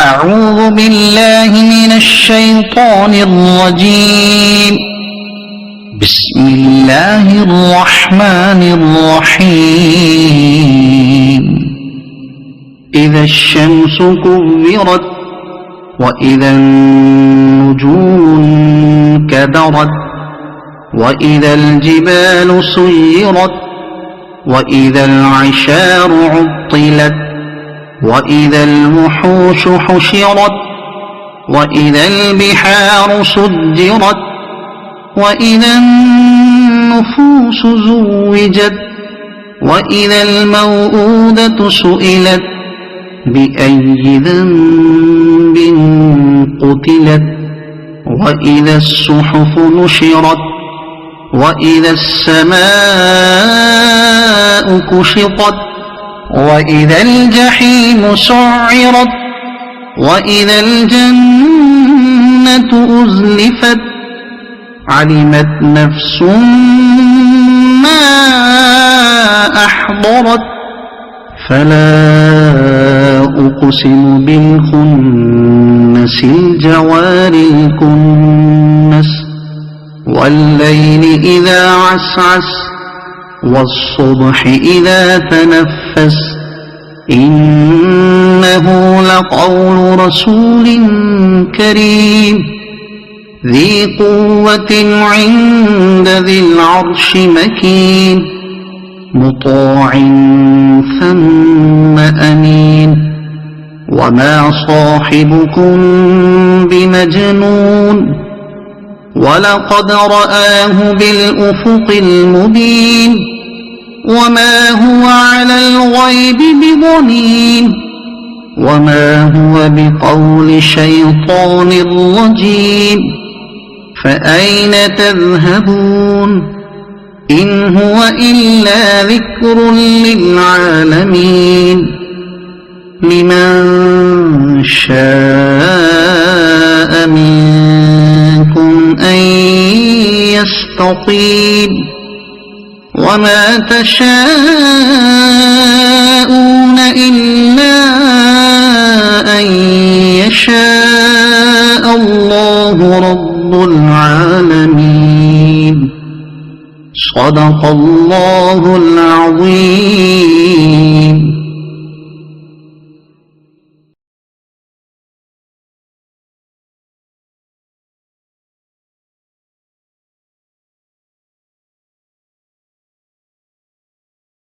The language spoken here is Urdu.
أعوذ بالله من الشيطان الرجيم. بسم الله الرحمن الرحيم. إذا الشمس كورت وإذا النجوم انكدرت وإذا الجبال سيرت وإذا العشار عطلت وإذا الوحوش حشرت وإذا البحار سجرت وإذا النفوس زوجت وإذا الموءودة سئلت بأي ذنب قتلت وإذا الصحف نشرت وإذا السماء كشطت وإذا الجحيم سعرت وإذا الجنة أزلفت علمت نفس ما أحضرت فلا أقسم بالخنس الجوار الكنس والليل إذا عسعس والصبح إذا تنفس إنه لقول رسول كريم ذي قوة عند ذي العرش مكين مطاع ثم أمين وما صاحبكم بمجنون ولقد رآه بالأفق المبين وما هو على الغيب بضنين وما هو بقول شيطان رجيم فأين تذهبون إن هو إلا ذكر للعالمين لمن شاء منكم أن يستقيم وما تشاءون إلا أن يشاء الله رب العالمين. صدق الله العظيم.